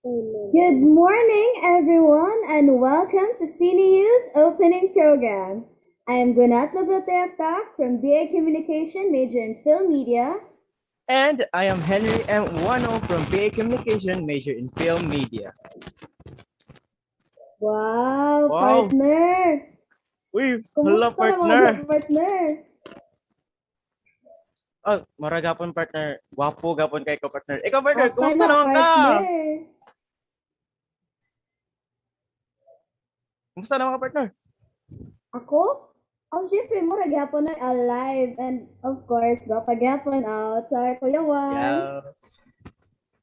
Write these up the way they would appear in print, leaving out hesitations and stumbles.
Good morning, everyone, and welcome to Cine U's opening program. I am Gunat Laboteaktak from BA Communication, major in Film Media. And I am Henry M. Wano from BA Communication, major in Film Media. Wow, Wow! partner! Uy, hello Kumusta naman, partner! partner? Oh, maragapon partner. Wapo gapon kay ko partner. Ikaw partner, Apa kumusta na, naman ka? partner? Kumusta naman ka partner? Ako? Oh, syempre, mura gyapon na alive. And of course, gapon out. Char, Kuya Juan. Yeah.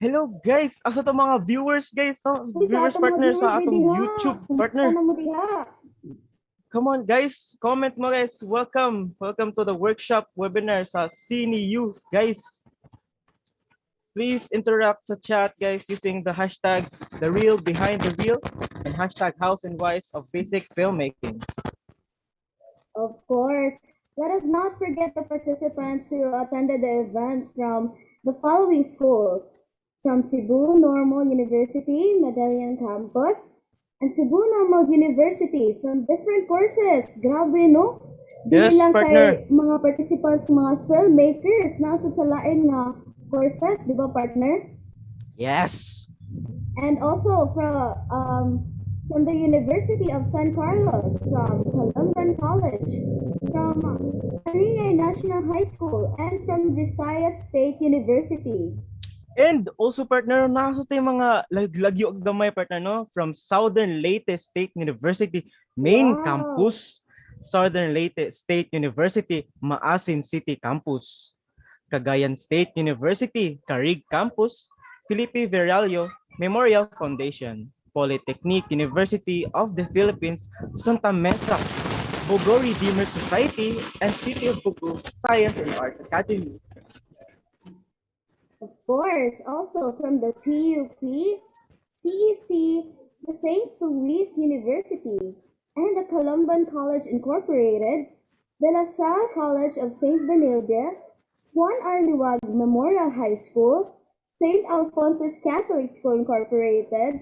Hello guys! Asa to mga viewers guys? Oh, Uy, sa viewers atong mga partner viewers, sa may atong diha. YouTube Kumusta partner. na mo diha? Come on guys, comment mo guys. Welcome to the workshop webinar sa CINE U guys. Please interact sa chat guys using the hashtags the real behind the reel and hashtag hows and whys of basic filmmaking. Of course. Let us not forget the participants who attended the event from the following schools. From Cebu Normal University, Medallion Campus, and Cebu Normal University from different courses. Grabe, no? Dili Yes, lang partner. kay mga participants, mga filmmakers, nasa sa lain nga courses, di ba, partner? Yes. And also from the University of San Carlos, from Columban College, from Maria National High School, and from Visayas State University. And also partner, nasa tayo mga lagyo og gamay partner no from Southern Leyte State University main Wow. campus, Southern Leyte State University Maasin City Campus, Cagayan State University Carig Campus, Felipe Veralio Memorial Foundation, Polytechnic University of the Philippines Santa Mesa, Bogo Redeemer Society, and City of Bogo Science and Arts Academy. Of course, also from the PUP, CEC, the St. Louis University, and the Columban College Incorporated, the La Salle College of St. Benilde, Juan Arliwag Memorial High School, St. Alphonsus Catholic School Incorporated,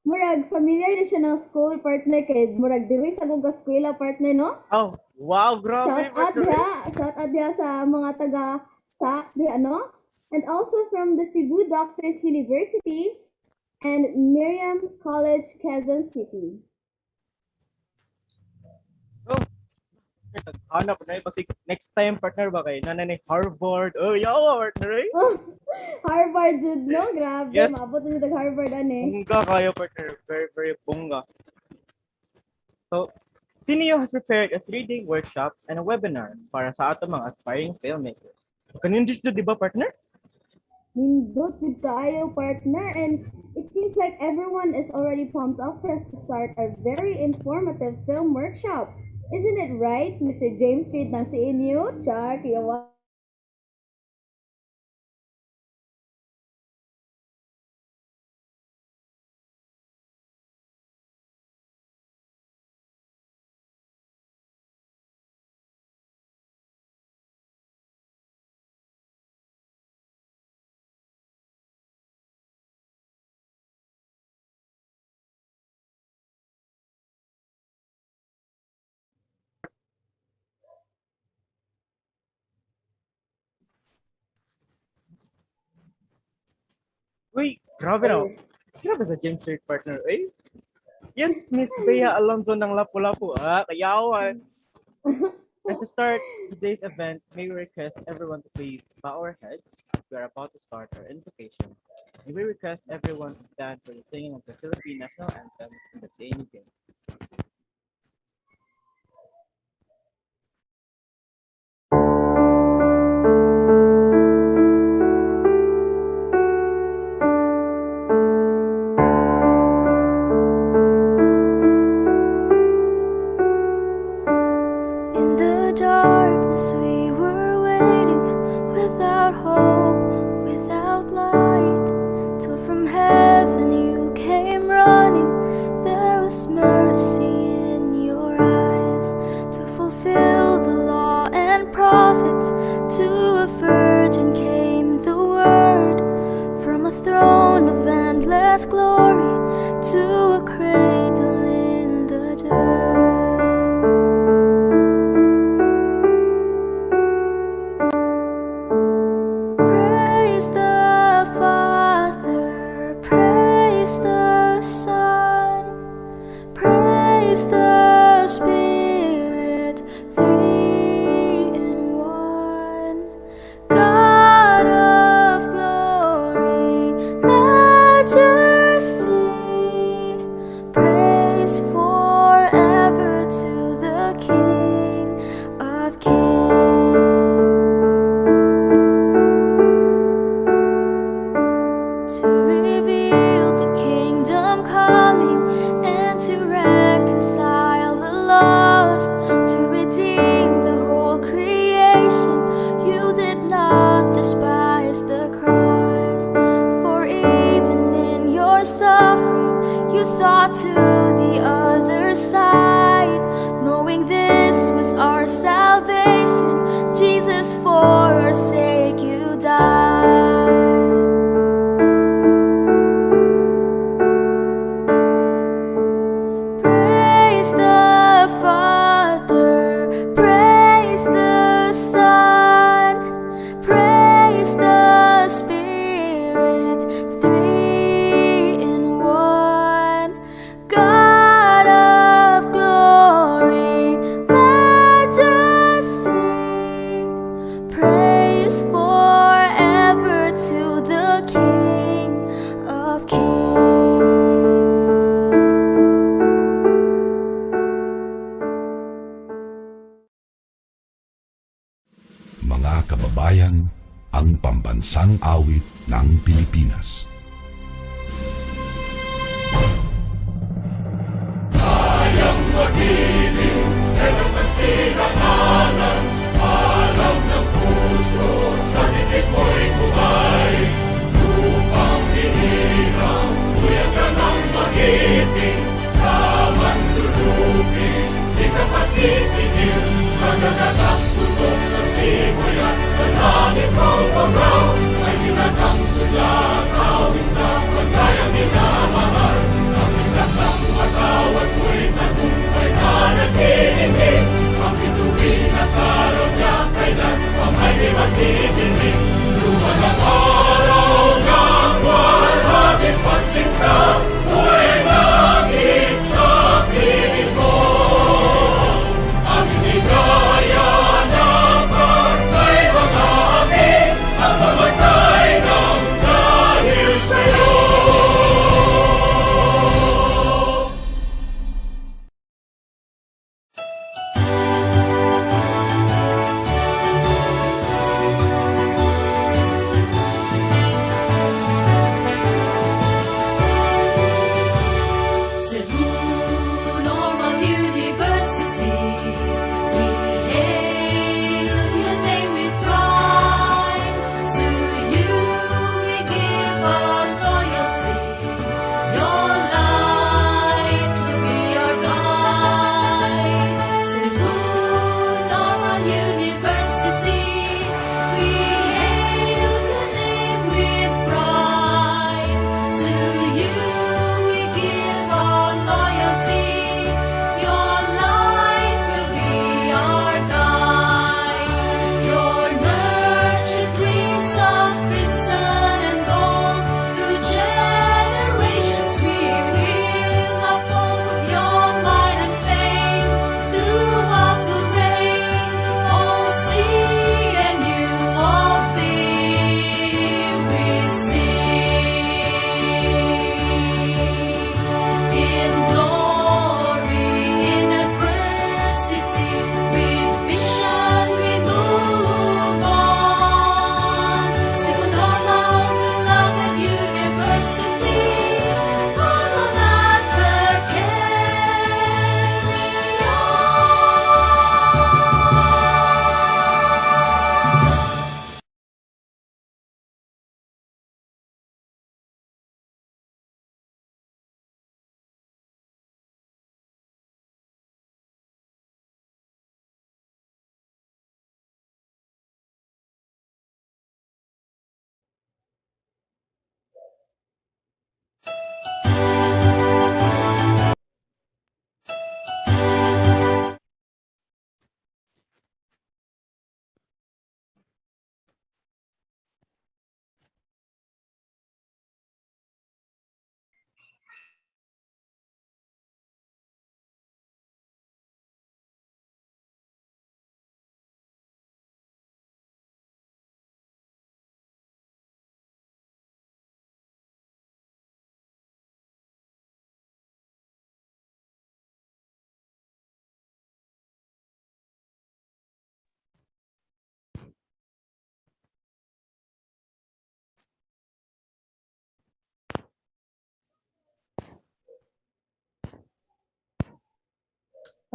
murag familiar na siya ng school partner kay murag diri sa kong eskwela partner, no? Oh, wow, grabe. Shout out diha sa mga taga SACS diha, no? And also from the Cebu Doctors University and Miriam College, Quezon City. Oh, hanap na kasi next time partner ba kay nanay Harvard. Oh, yawa partner eh. Oh, Harvard jud, no? Grabe, Yes. maabot jud sa Harvard ani. Bongga kayo partner, very bongga. So, CINE U has prepared a 3-day workshop and a webinar para sa ato mga aspiring filmmakers. Kanin dito di ba partner? Nindot jud kaayo partner, and it seems like everyone is already pumped up for us to start a very informative film workshop. Isn't it right, Mr. James Reid ng CINE U? Char, kiyawa. Uy, grabe na. Grabe sa James Reid partner eh. Yes, Miss Bea Alonzo ng Lapu-Lapu. Kayawan. And to start today's event, may we request everyone to please bow our heads. We are about to start our invocation. May we request everyone to stand for the singing of the Philippine National Anthem in the same game. In the darkness we were waiting, without hope, without light, till from heaven you came running. There was mercy. to reveal the kingdom coming and to reconcile the lost, to redeem the whole creation. You did not despise the cross, for even in your suffering you saw to the other side, knowing this was our salvation. Jesus, for our sake you died. Praise the Father, praise the Son, praise the Spirit, three in one. God of glory, majesty, praise forever to the King of Kings. Mga kababayan, ang pambansang awit ng Pilipinas. Kayang magiliw, telas ng sinakalan, alam ng puso, sa titik mo'y buhay. Lupang hinirang, tuyag ka ng magiting, sa manlulupin, di ka pasisingil, sa gagatak tutok sa simoy at sa langit kong pagaw, ay ginatang tulakaw,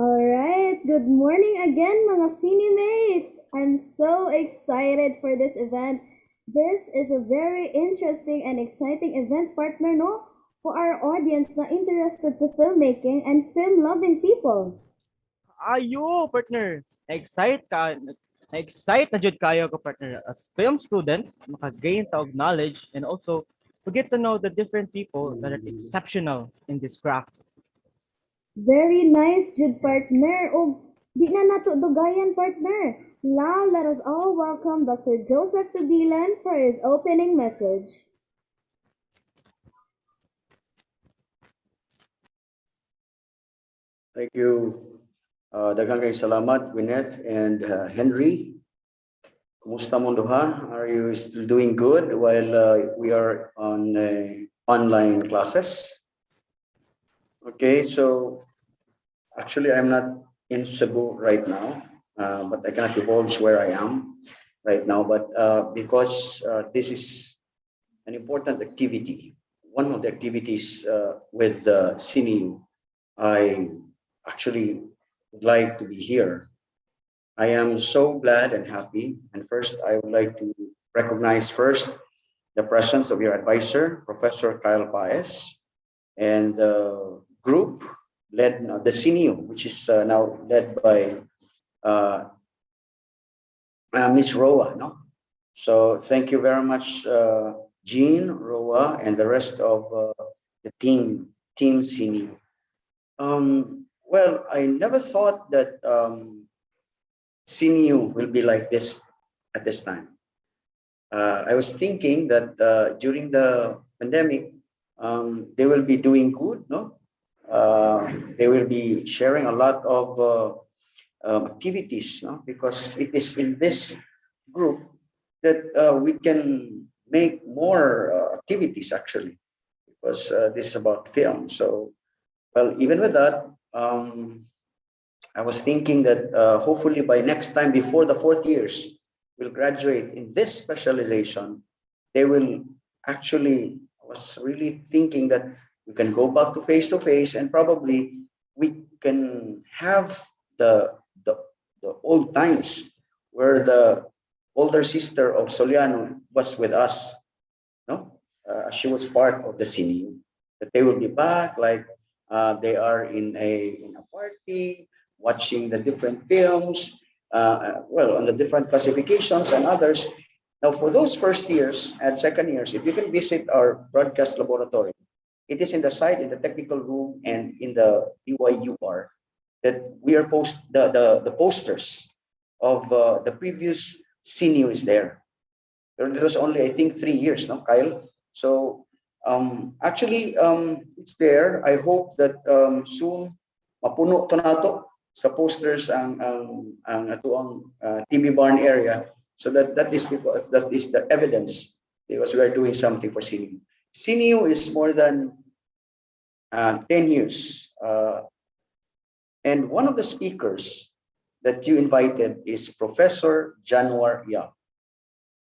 All right, good morning again mga Cine-mates. I'm so excited for this event. This is a very interesting and exciting event, partner, no? For our audience na interested sa filmmaking and film-loving people. Ayo, partner. Na-excite na jud kayo ko partner as film students maka-gain ta og knowledge and also to get to know the different people that are exceptional in this craft. Very nice, Jude, partner. O, di na nato dugayan, partner. Now, let us all welcome Dr. Joseph Tubilan for his opening message. Thank you. Daghang kayong salamat, Gwyneth and Henry. Kumusta mo duha? Are you still doing good while we are on online classes? Okay, so actually I'm not in Cebu right now, but I cannot divulge where I am right now. But because this is an important activity, one of the activities with CINE U, I actually would like to be here. I am so glad and happy. And first, I would like to recognize first the presence of your advisor, Professor Kyle Paez, and the group led the CINE U, which is now led by Miss Roa. No? So thank you very much, Jean, Roa, and the rest of the team CINE U. Well, I never thought that CINE U will be like this at this time. I was thinking that during the pandemic, they will be doing good, no? They will be sharing a lot of activities, no? Because it is in this group that we can make more activities actually, because this is about film. So, well, even with that, I was thinking that hopefully by next time, before the 4th years will graduate in this specialization, they will actually, I was really thinking that we can go back to face and probably we can have the old times where the older sister of Soliano was with us, no? She was part of the CINE, that they will be back like they are in a party, watching the different films, well, on the different classifications and others. Now, for those first years and second years, if you can visit our broadcast laboratory, it is in the site, in the technical room, and in the EYUR that we are the posters of the previous CINE U is there. There was only, I think, 3 years, no, Kyle? So actually, it's there. I hope that soon mapuno to nato sa posters ang atuang TV barn area, so that is because that is the evidence because we are doing something for CINE U. CINE U is more than 10 years, and one of the speakers that you invited is Professor Januar Yap.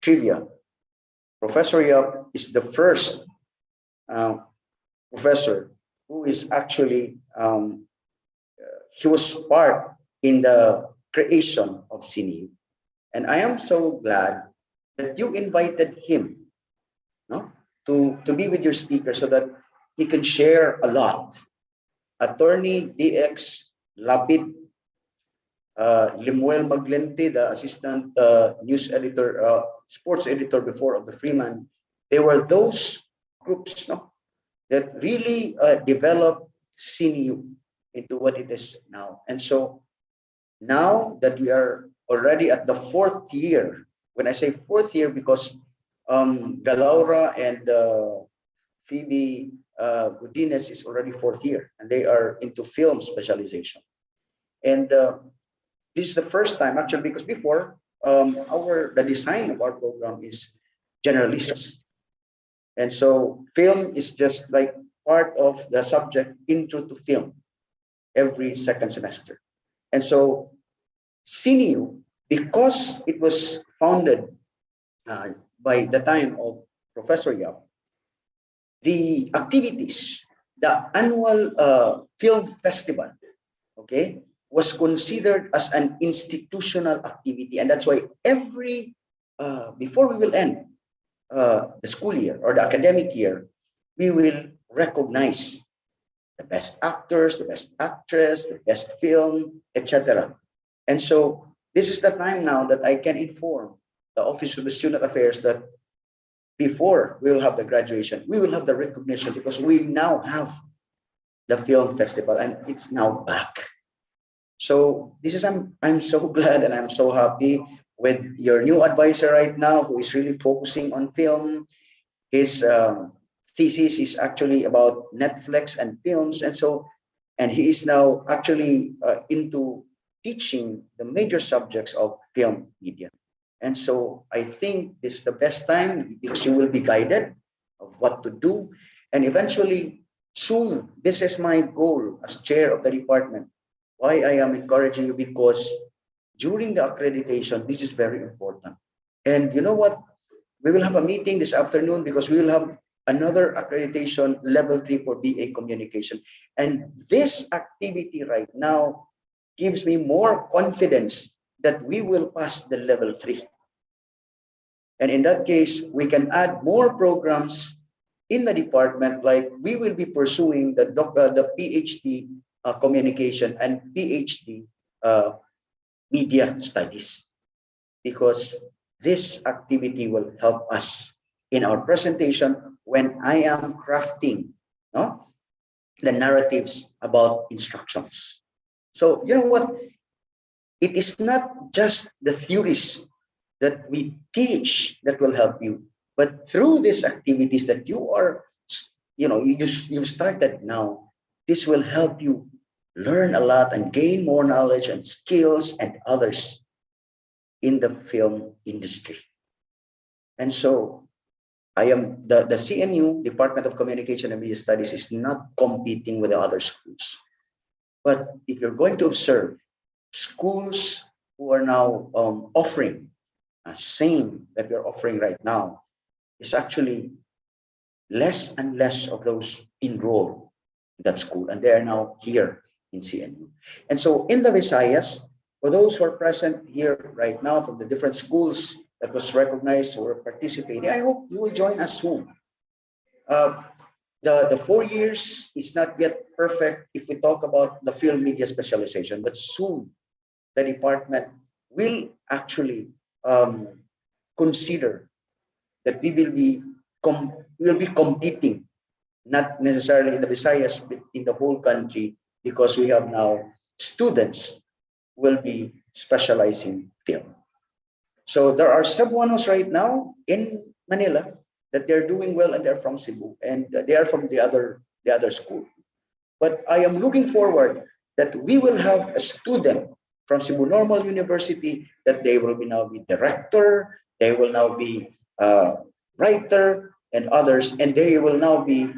Trivia: Professor Yap is the first professor who is actually he was part in the creation of CINE U. And I am so glad that you invited him, no, to be with your speaker so that he can share a lot. Attorney DX Lapid, Limuel Maglente, the assistant news editor, sports editor before of the Freeman, they were those groups, no, that really developed CINE U into what it is now. And so now that we are already at the 4th year, when I say 4th year, because Galaura and Phoebe Godinez is already 4th year, and they are into film specialization. And this is the first time actually, because before the design of our program is generalists, and so film is just like part of the subject intro to film every second semester. And so CINE U, because it was founded by the time of Professor Yap, the activities, the annual film festival, okay, was considered as an institutional activity. And that's why every, before we will end the school year or the academic year, we will recognize the best actors, the best actress, the best film, etc. And so this is the time now that I can inform the Office of the Student Affairs that before we will have the graduation, we will have the recognition because we now have the film festival and it's now back. So this is I'm so glad and I'm so happy with your new advisor right now who is really focusing on film. His thesis is actually about Netflix and films, and so and he is now actually into teaching the major subjects of film media. And so I think this is the best time because you will be guided of what to do, and eventually soon this is my goal as chair of the department. Why I am encouraging you because during the accreditation this is very important. And you know what? We will have a meeting this afternoon because we will have another accreditation level 3 for BA communication. And this activity right now gives me more confidence that we will pass the level 3. And in that case, we can add more programs in the department, like we will be pursuing the PhD communication and PhD media studies, because this activity will help us in our presentation when I am crafting the narratives about instructions. So you know what? It is not just the theories that we teach that will help you, but through these activities that you are, you've started now, this will help you learn a lot and gain more knowledge and skills and others in the film industry. And so I am the CNU, Department of Communication and Media Studies, is not competing with the other schools. But if you're going to observe schools who are now offering same that we're offering right now, is actually less and less of those enroll in that school, and they are now here in CNU. And so in the Visayas, for those who are present here right now from the different schools that was recognized or participating, I hope you will join us soon. The 4 years is not yet perfect if we talk about the film media specialization, but soon the department will actually consider that we will be competing, not necessarily in the Visayas, but in the whole country, because we have now students will be specializing film. So there are Cebuanos right now in Manila that they're doing well and they're from Cebu and they are from the other school. But I am looking forward that we will have a student from Cebu Normal University that they will be now be director, they will now be writer and others, and they will now be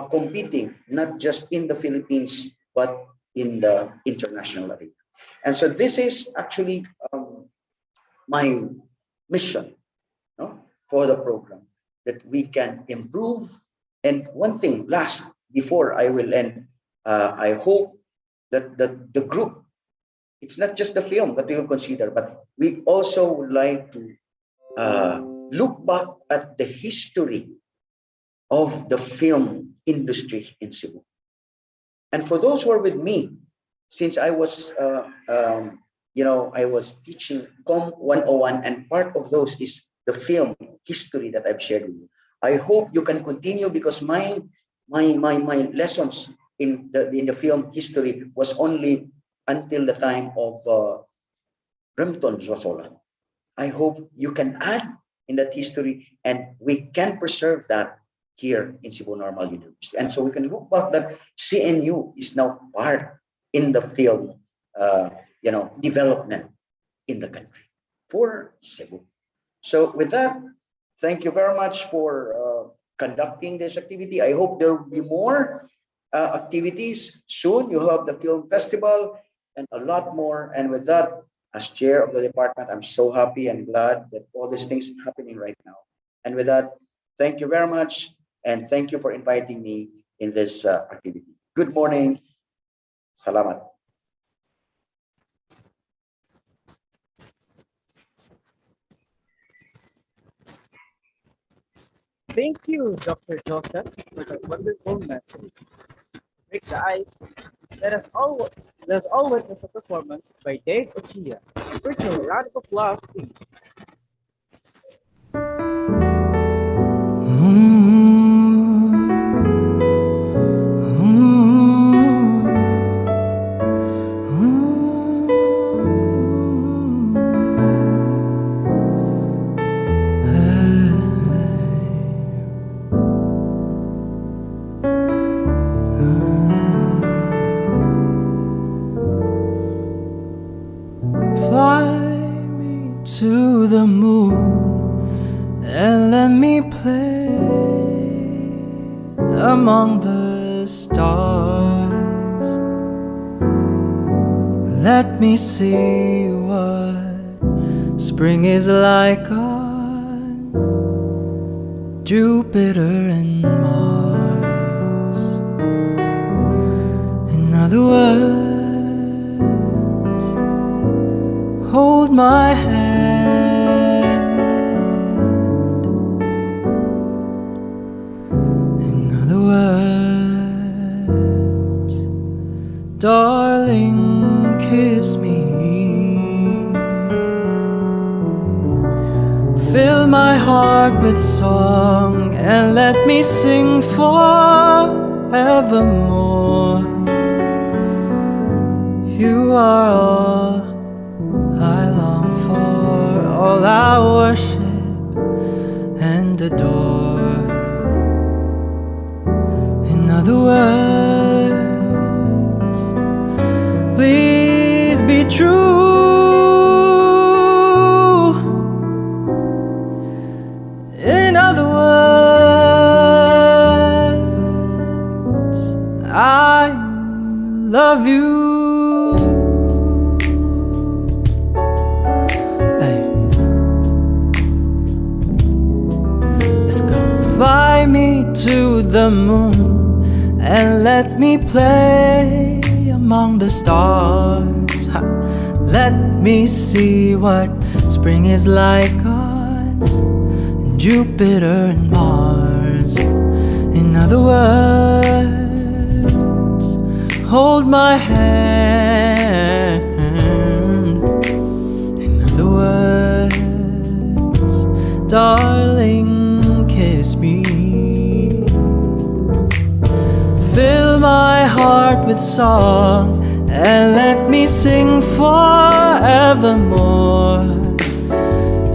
competing not just in the Philippines but in the international arena. And so this is actually my mission for the program, that we can improve. And one thing last before I will end, I hope that the group, it's not just the film that we will consider, but we also would like to look back at the history of the film industry in Cebu. And for those who are with me, since I was I was teaching Com 101, and part of those is the film history that I've shared with you. I hope you can continue, because my lessons in the film history was only until the time of Remton Josola. I hope you can add in that history, and we can preserve that here in Cebu Normal University. And so we can look back that CNU is now part in the film development in the country for Cebu. So with that, thank you very much for conducting this activity. I hope there will be more activities soon. You have the film festival and a lot more. And with that, as chair of the department, I'm so happy and glad that all these things are happening right now. And with that, thank you very much. And thank you for inviting me in this activity. Good morning. Salamat. Thank you, Dr. Joseph, for that wonderful message. Break the ice. Let us all witness a performance by Dave Ochia. Virtual round of applause, please. Fly me to the moon and let me play among the stars. Let me see what spring is like on Jupiter and Mars. In other words, hold my hand. In other words, darling, kiss me. Fill my heart with song and let me sing forevermore. You are all I long for, all I worship and adore. In other words, please be true. In other words, I love you. Fly me to the moon and let me play among the stars. Let me see what spring is like on Jupiter and Mars. In other words, hold my hand. In other words, darling, kiss me. Fill my heart with song and let me sing forevermore.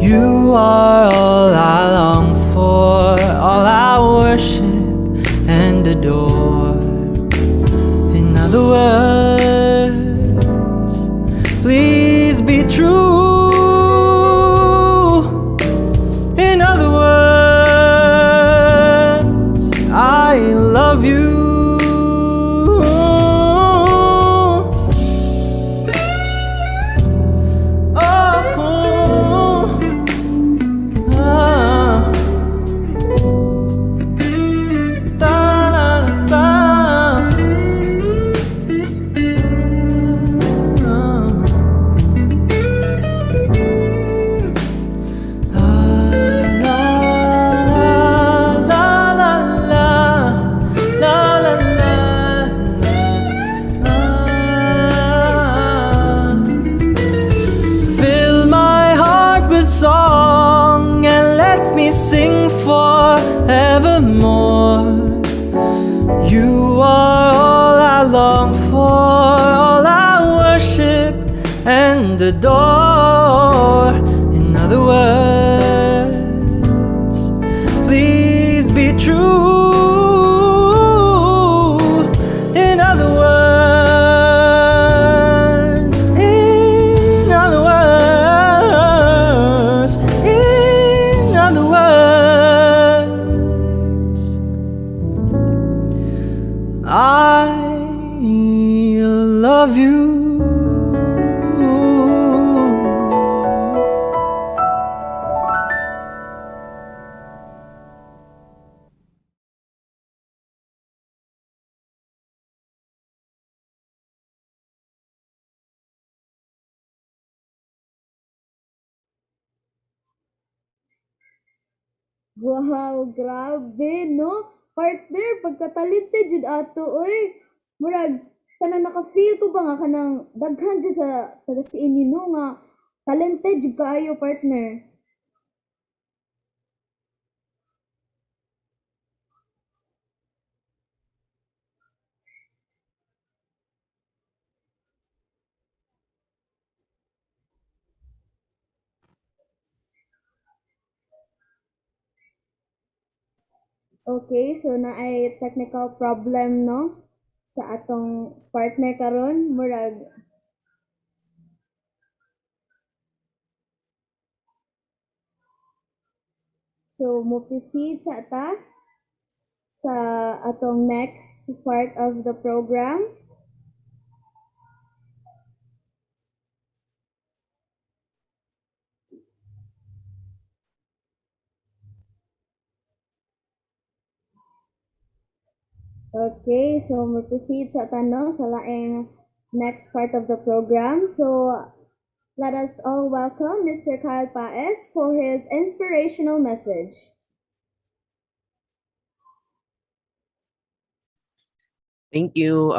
You are all I long for, all I worship and adore. In other words, please be true. In other words, I love you. Song and let me sing forevermore. You are all I long for, all I worship and adore. In other words, please be true. In other words, in other words, in other words, I love you. Wow, grabe, no? Partner, pagka-talented jud ato, oy. Murag, kanang naka-feel ko ba nga kanang daghan jud sa taga CINE U nga talented jud kaayo, partner. Okay, so na ay technical problem, no? Sa atong partner karon, murag so mo proceed sa sa atong next part of the program. Okay, so we proceed sa tanong sa laing next part of the program. So let us all welcome Mr. Kyle Paez for his inspirational message. Thank you,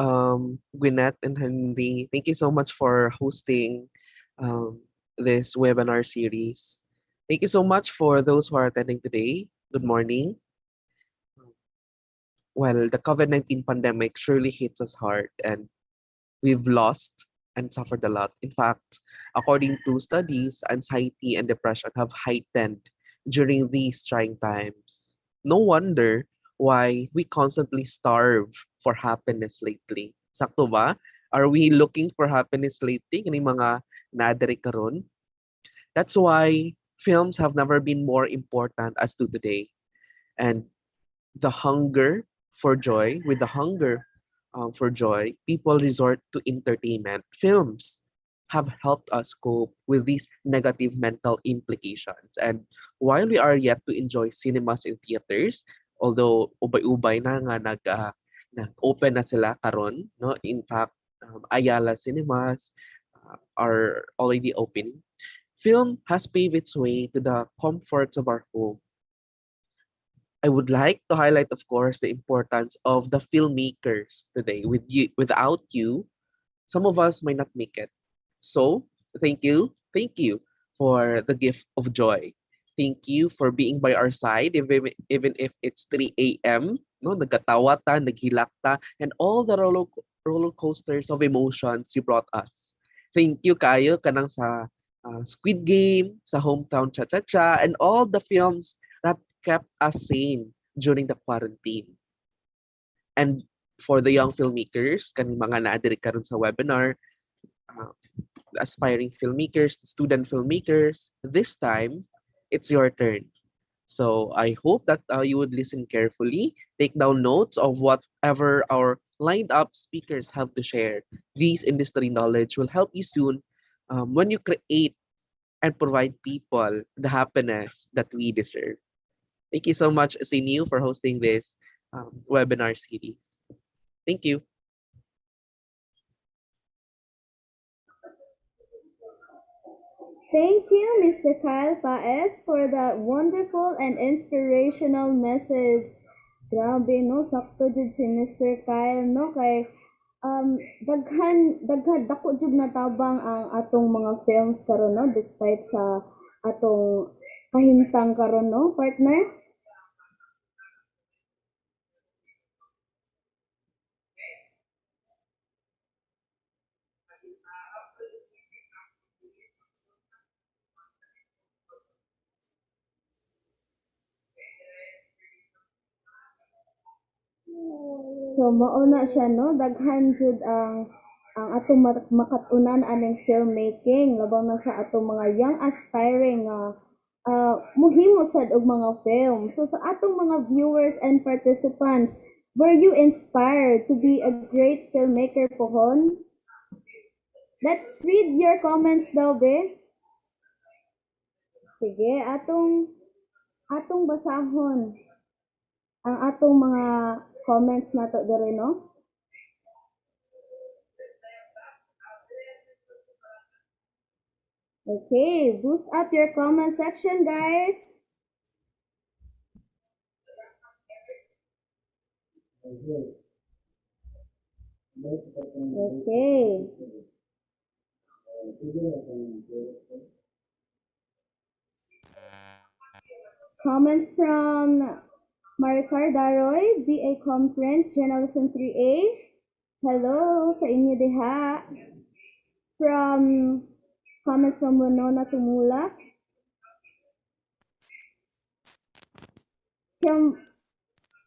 Gwyneth and Henry. Thank you so much for hosting this webinar series. Thank you so much for those who are attending today. Good morning. Well, the COVID-19 pandemic surely hits us hard, and we've lost and suffered a lot. In fact, according to studies, anxiety and depression have heightened during these trying times. No wonder why we constantly starve for happiness lately. Sakto ba? Are we looking for happiness lately? Kini mga nadiri karon. That's why films have never been more important as to today. And the hunger for joy, with the hunger for joy, people resort to entertainment. Films have helped us cope with these negative mental implications. And while we are yet to enjoy cinemas in theaters, although ubay-ubay na nga nag-open na sila karon, no? In fact, Ayala Cinemas are already opening. Film has paved its way to the comforts of our home. I would like to highlight, of course, the importance of the filmmakers today. Without you, some of us might not make it. So, thank you for the gift of joy. Thank you for being by our side, even if it's 3 a.m. No, nagkatawa ta, naghilak ta, and all the roller coasters of emotions you brought us. Thank you kayo kanang sa Squid Game, sa Hometown Cha-Cha-Cha, and all the films that kept us sane during the quarantine. And for the young filmmakers, kaning mga naadiri karon sa webinar, the aspiring filmmakers, the student filmmakers, this time, it's your turn. So I hope that you would listen carefully, take down notes of whatever our lined up speakers have to share. These industry knowledge will help you soon when you create and provide people the happiness that we deserve. Thank you so much, CINE U, for hosting this webinar series. Thank you. Thank you, Mr. Kyle Paez, for that wonderful and inspirational message. Grabe, no? Sakto jud si Mr. Kyle, no? Kay daghan dako jud natabang ang atong mga films karon, no? Despite sa atong kahimtang karon, no, partner? So mao na siya, no, daghan jud ang atong makatunan aning filmmaking labaw na sa atong mga young aspiring muhimo sad og mga film. So sa atong mga viewers and participants, were you inspired to be a great filmmaker pohon? Let's read your comments daw, be. Sige, atong basahon ang atong mga comments nato diri, no? Okay, boost up your comment section, guys. Okay. Comment from Maricar Daroy, BA Comprint, Journalism 3A. Hello sa inyo diha. From comment from Winona Tumula. From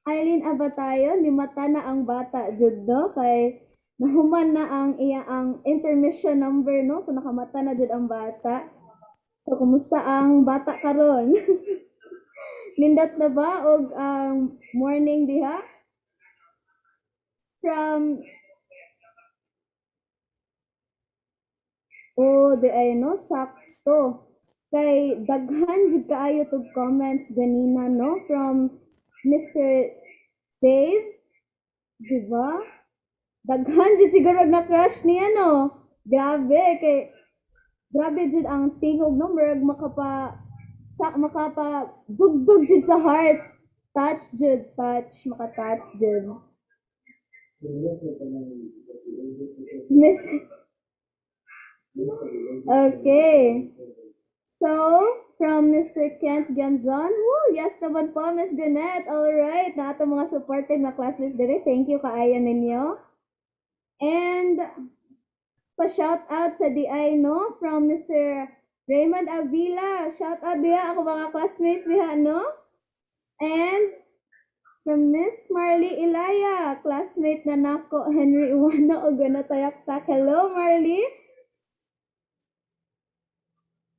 Eileen Abatayo, ni mata na ang bata jud no kay nahuman na ang iya ang intermission number no, so nakamata na jud ang bata. So kumusta ang bata karon? Nindot na ba og morning diha? From di ay no sakto. Kay daghan jud kaayo tug comments ganina no from Mr. Dave, di ba? Daghan jud siguro na crush niya no. Grabe jud ang tingog no, murag makapa dugdug jud sa heart. Maka-touch jud. Miss Okay. So, from Mr. Kent Ganzon, woo, yes naman po, Miss Gunette. Alright, na ato mga supported na classmates dire. Thank you kaayo ninyo. And pa-shout out sa DI no from Mr. Raymond Avila. Shout out diha ako mga classmates diha no. And from Miss Marley Ilaya, classmate na nako Henry Iwano og tayak-tak. Hello Marley.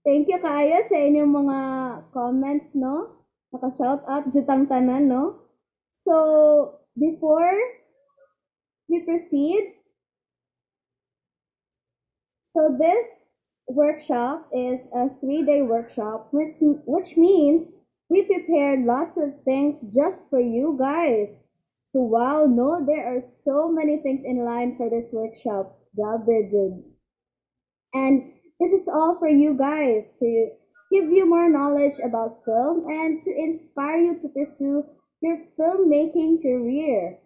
Thank you kaayo sa inyong mga comments no. Naka-shout out jutang tanan no. So, before we proceed, so this workshop is a 3-day workshop, which means we prepared lots of things just for you guys. So wow, no, there are so many things in line for this workshop. Grabe jud. And this is all for you guys to give you more knowledge about film and to inspire you to pursue your filmmaking career.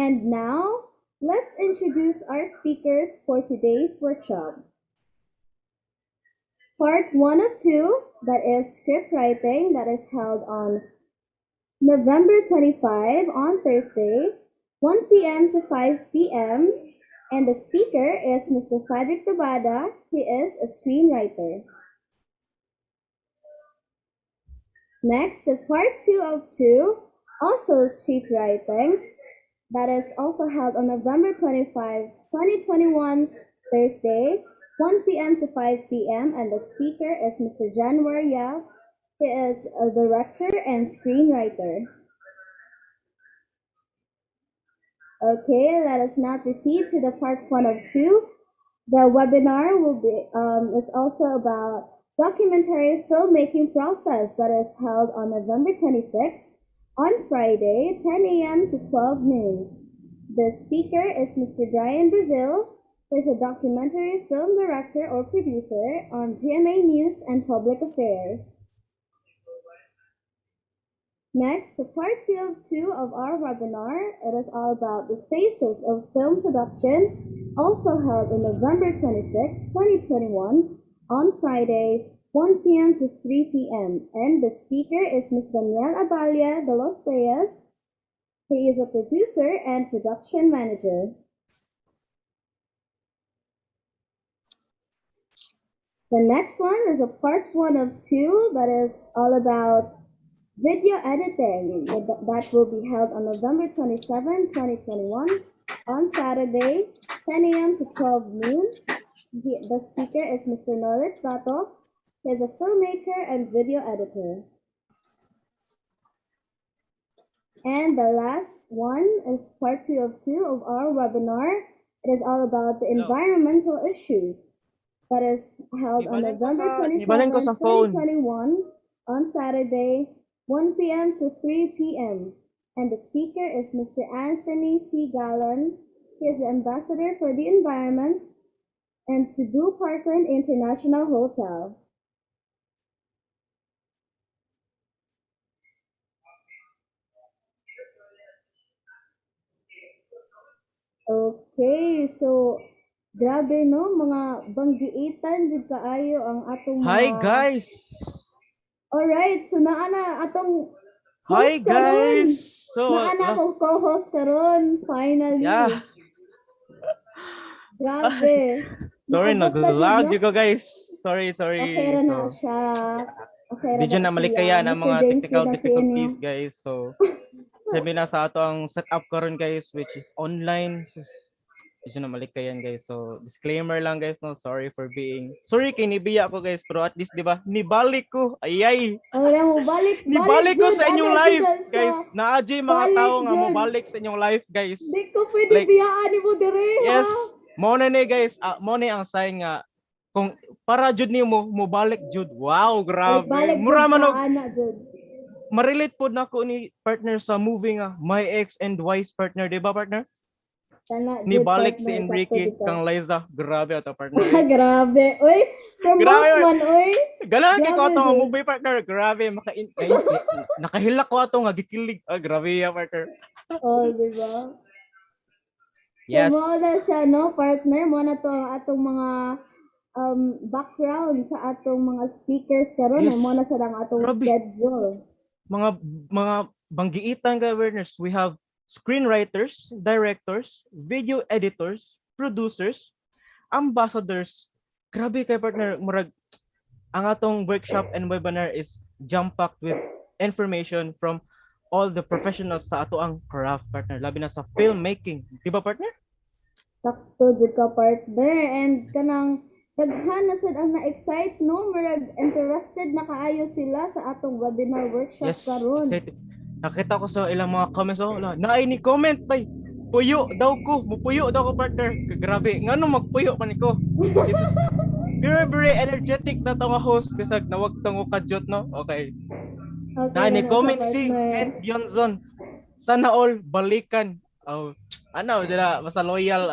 And now, let's introduce our speakers for today's workshop. Part 1 of 2, that is script writing, that is held on November 25 on Thursday, 1 p.m. to 5 p.m. And the speaker is Mr. Frederick Tabada. He is a screenwriter. Next, the part 2 of 2, also script writing, that is also held on November 25, 2021, Thursday, 1 p.m. to 5 p.m. And the speaker is Mr. Januar Yao. He is a director and screenwriter. Okay, let us now proceed to the part 1 of 2. The webinar will be is also about documentary filmmaking process that is held on November 26 on Friday, 10 a.m. to 12 noon. The speaker is Mr. Brian Brazil, who is a documentary film director or producer on GMA News and Public Affairs. Next, the part 2 of our webinar, it is all about the phases of film production, also held on November 26, 2021, on Friday, 1 p.m. to 3 p.m. And the speaker is Ms. Danielle Abalia de Los Reyes. He is a producer and production manager. The next one is a part 1 of 2 that is all about video editing. That will be held on November 27, 2021 on Saturday, 10 a.m. to 12 noon. The speaker is Mr. Norris Bato. He is a filmmaker and video editor. And the last one is part 2 of 2 of our webinar. It is all about the environmental issues. That is held on November 27, 2021 on Saturday, 1 p.m. to 3 p.m. And the speaker is Mr. Anthony C. Gallan. He is the ambassador for the environment and Cebu Parkland International Hotel. Okay, so grabe no, mga banggiitan jud kaayo ang atong Hi mga. guys. Alright, so naa na atong Hi host karon. guys. So Naa na akong co-host karon finally. yeah. Grabe. Sorry, Naabot ba jud nag-lag no? ko guys. Sorry. Okay ra na So siya. Okay ra medyo na na siya. malikayan ang Mr. mga James technical with na CNU. difficulties guys. So sabi na sa ato ang setup karon guys which is online. Medyo na malikayan guys. So disclaimer lang guys no. Sorry kay nibiya ko guys pero at least 'di ba nibalik ko. Ayay. Wala mo balik Nibalik ko jud sa inyong ana live jud siya. guys. Naadjay mga Balik tao nga mo jud. balik sa inyong live guys. Di ko pwede Like, biyaan ni mo dire Yes, ha. mo na ni guys. Mo na ang sign nga kung para jud nimo mo balik jud. Wow, grabe. Balik Mura jud man ka og ana jud. ma-relate pod nako ni partner sa movie nga My Ex and Wife's Partner, di ba partner? Kana Ni jud balik si partner, sakto Enrique dito. kang Liza. Grabe ato partner. Grabe. Uy, promote Grabe. man uy. Galang kay ko Grabe, ato nga Jud. movie partner. Grabe nakahilak ko ato nga gikilig. Grabe ya partner. Oh, di ba? So, Yes. mo na siya, no, partner. Mo na to ang atong mga background sa atong mga speakers karon. Yes. Mo na sa ang atong Grabe. schedule. Mga banggiitan governors, we have screenwriters, directors, video editors, producers, ambassadors. Grabe kay partner, murag ang atong workshop and webinar is jam-packed with information from all the professionals sa ato ang craft partner, labi na sa filmmaking. Di ba partner? Sakto jud ka, partner. And kanang daghan na sad ang na-excite, no? Murag interested na kaayo sila sa atong webinar workshop Yes, karon. excited. Nakita ko sa ilang mga comments naay ni comment bay. Puyo daw ko, mupuyo daw ko partner. Grabe, ngano magpuyo man ko. This is very energetic na tong host kasi nawag tong kadyot no. Okay. Okay, Na ni na comment siya, si partner. Ed Bionzon. Sana all balikan. Oh, ano dila basta loyal.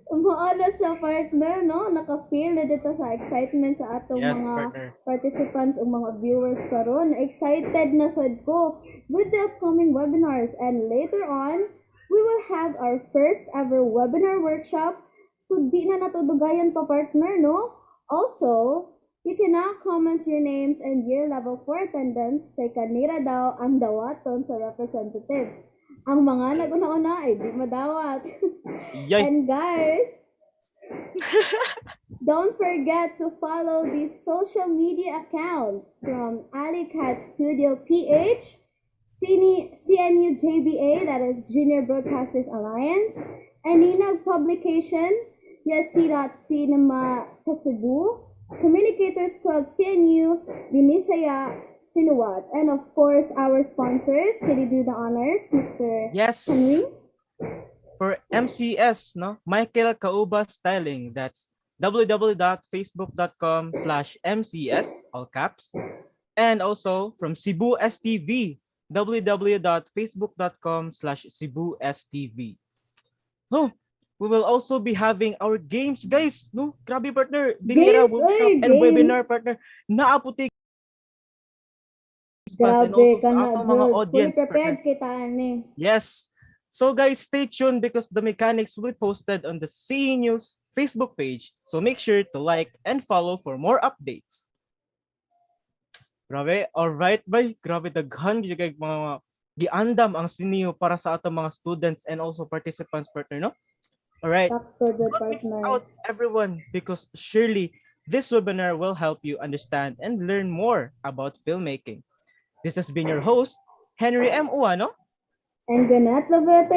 Umaala siya, partner, no? Naka-feel na dito sa excitement sa atong Yes, mga partner. participants o mga viewers karon. Excited na sad ko with the upcoming webinars, and later on, we will have our first ever webinar workshop. So di na natudugayan pa, partner, no? Also, you can now comment your names and year level for attendance kay kanira daw ang dawaton sa representatives. Ang mga nag-una-una ay di madawat. Yay. And guys, don't forget to follow these social media accounts from Alicat Studio PH, CNU JBA, that is Junior Broadcasters Alliance, and Ninag Publication, Cinema Cebu, Communicators Club CNU, Binisaya, Sinuwat, and of course our sponsors. Can you do the honors, Mr. Yes. Henry? For MCS, no? Michael Kauba Styling. That's www.facebook.com/MCS, all caps. And also from Cebu STV, www.facebook.com/Cebu STV. No, we will also be having our games, guys. No, grabe partner. Dinira Games, workshop oy, and games. webinar partner. Naaputi. Grabe ka na, sa ato mga Jud. Fully audience, prepared partner. kita, ani. Yes. So guys, stay tuned because the mechanics will be posted on the CINE News Facebook page. So make sure to like and follow for more updates. Grabe, alright bay. Grabe, daghan gyud kay mga giandam ang CINE U para sa atong mga students and also participants partner, no? Alright. Sakto, Jud, Don't miss partner. out everyone because surely this webinar will help you understand and learn more about filmmaking. This has been your host, Henry M. Uano. And Gwinnett Loveto.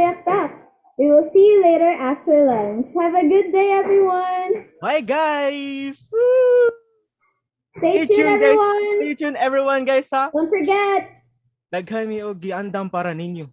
We will see you later after lunch. Have a good day, everyone. Bye guys! Woo! Stay tuned, everyone. Stay tuned everyone guys ha. Don't forget. Daghan mi og giandam para ninyo.